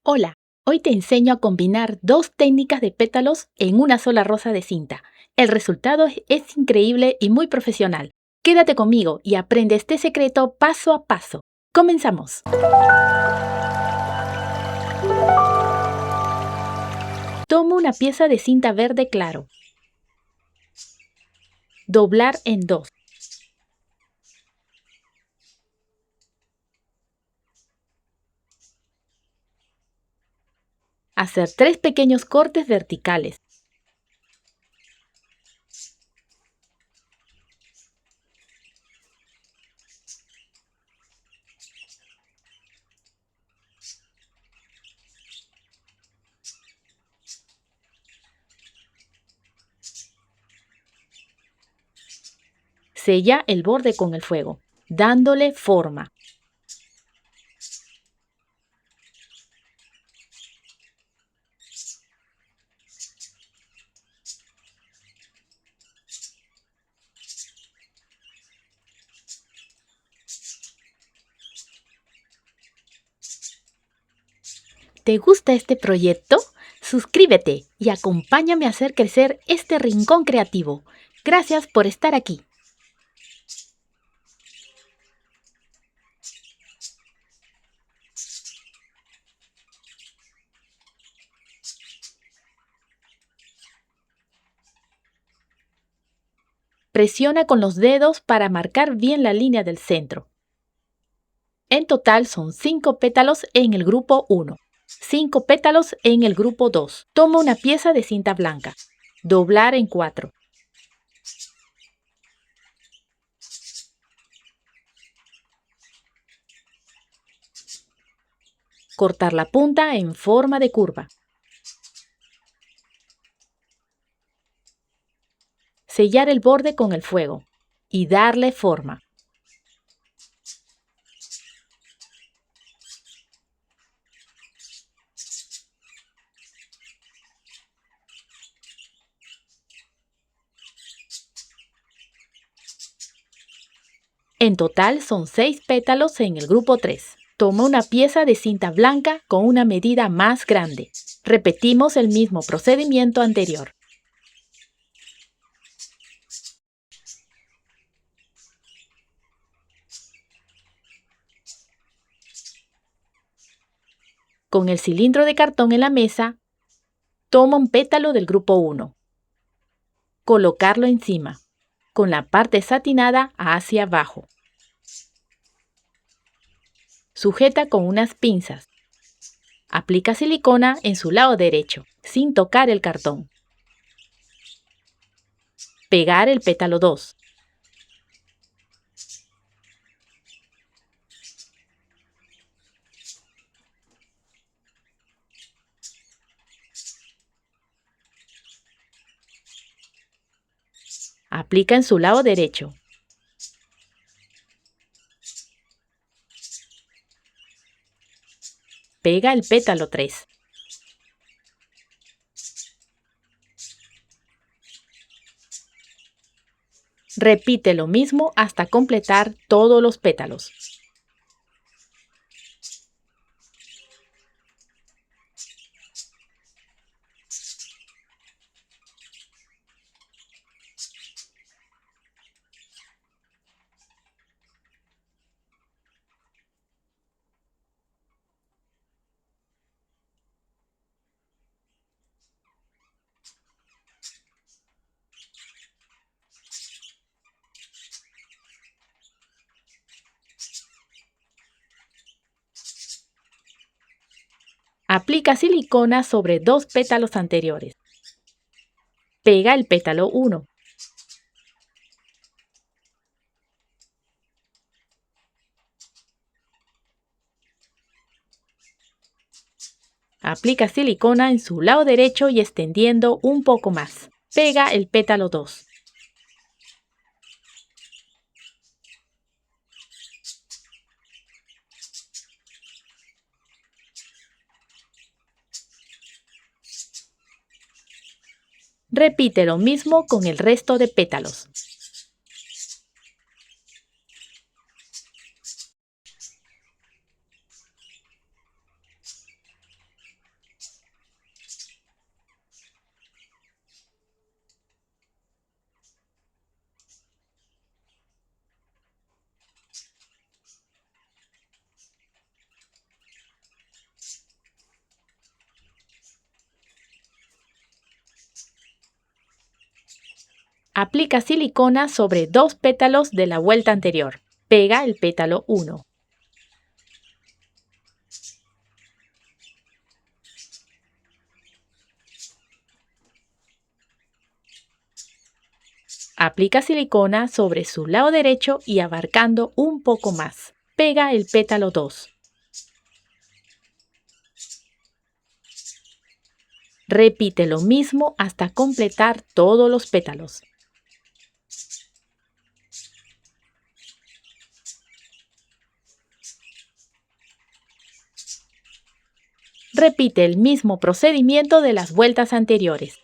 Hola, hoy te enseño a combinar dos técnicas de pétalos en una sola rosa de cinta. El resultado es increíble y muy profesional. Quédate conmigo y aprende este secreto paso a paso. ¡Comenzamos! Toma una pieza de cinta verde claro. Doblar en dos. Hacer tres pequeños cortes verticales. Sella el borde con el fuego, dándole forma. ¿Te gusta este proyecto? Suscríbete y acompáñame a hacer crecer este rincón creativo. Gracias por estar aquí. Presiona con los dedos para marcar bien la línea del centro. En total son 5 pétalos en el grupo 1, 5 pétalos en el grupo 2. Toma una pieza de cinta blanca. Doblar en 4. Cortar la punta en forma de curva. Sellar el borde con el fuego y darle forma. En total son 6 pétalos en el grupo 3. Toma una pieza de cinta blanca con una medida más grande. Repetimos el mismo procedimiento anterior. Con el cilindro de cartón en la mesa, toma un pétalo del grupo 1. Colocarlo encima, con la parte satinada hacia abajo. Sujeta con unas pinzas. Aplica silicona en su lado derecho, sin tocar el cartón. Pegar el pétalo 2. Aplica en su lado derecho. Pega el pétalo 3. Repite lo mismo hasta completar todos los pétalos. Aplica silicona sobre 2 pétalos anteriores. Pega el pétalo 1. Aplica silicona en su lado derecho y extendiendo un poco más. Pega el pétalo 2. Repite lo mismo con el resto de pétalos. Aplica silicona sobre 2 pétalos de la vuelta anterior. Pega el pétalo 1. Aplica silicona sobre su lado derecho y abarcando un poco más. Pega el pétalo 2. Repite lo mismo hasta completar todos los pétalos. Repite el mismo procedimiento de las vueltas anteriores.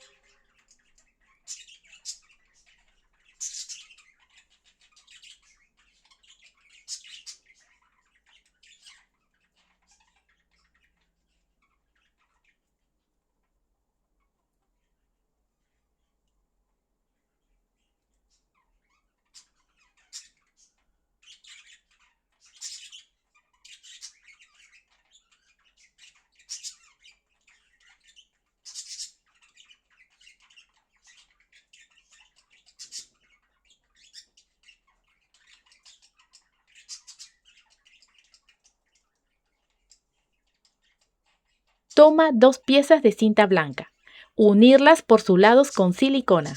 Toma 2 piezas de cinta blanca. Unirlas por sus lados con silicona.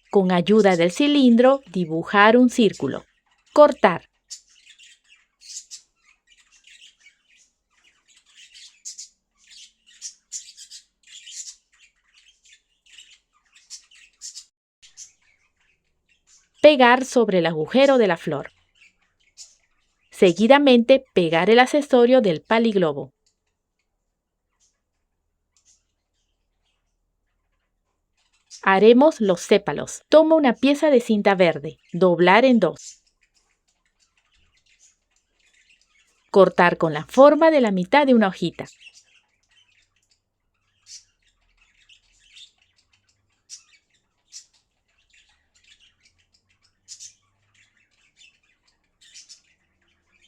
Con ayuda del cilindro, dibujar un círculo. Cortar. Pegar sobre el agujero de la flor. Seguidamente, pegar el accesorio del paliglobo. Haremos los sépalos. Toma una pieza de cinta verde. Doblar en 2. Cortar con la forma de la mitad de una hojita.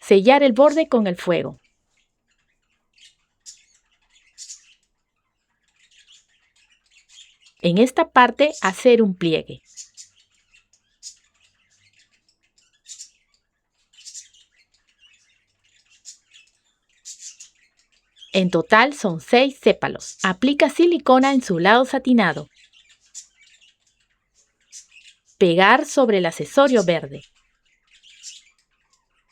Sellar el borde con el fuego. En esta parte, hacer un pliegue. En total son 6 sépalos. Aplica silicona en su lado satinado. Pegar sobre el accesorio verde.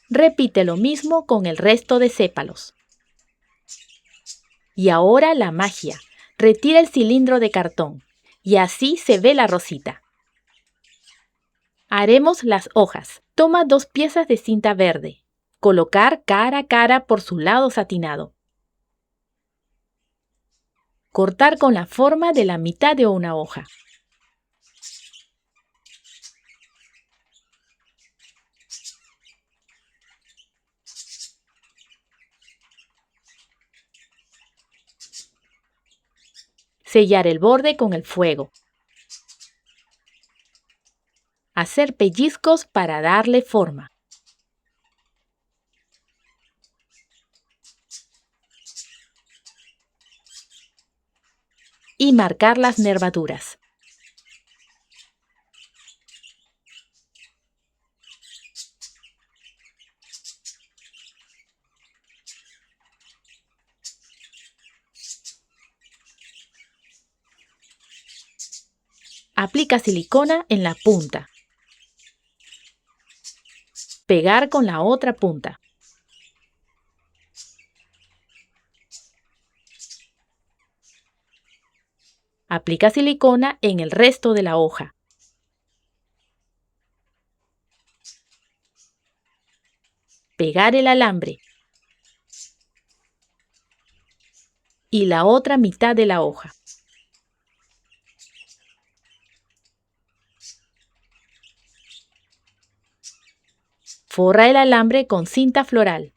Repite lo mismo con el resto de sépalos. Y ahora la magia. Retira el cilindro de cartón. Y así se ve la rosita. Haremos las hojas. Toma 2 piezas de cinta verde. Colocar cara a cara por su lado satinado. Cortar con la forma de la mitad de una hoja. Sellar el borde con el fuego. Hacer pellizcos para darle forma. Y marcar las nervaduras. Aplica silicona en la punta. Pegar con la otra punta. Aplica silicona en el resto de la hoja. Pegar el alambre. Y la otra mitad de la hoja. Forra el alambre con cinta floral.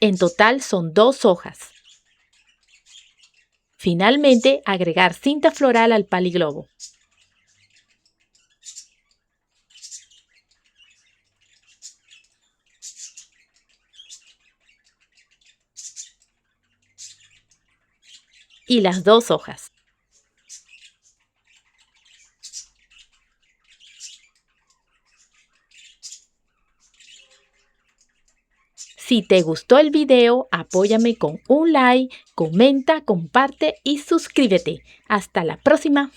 En total son 2 hojas. Finalmente, agregar cinta floral al paliglobo. Y las dos hojas. Si te gustó el video, apóyame con un like, comenta, comparte y suscríbete. Hasta la próxima.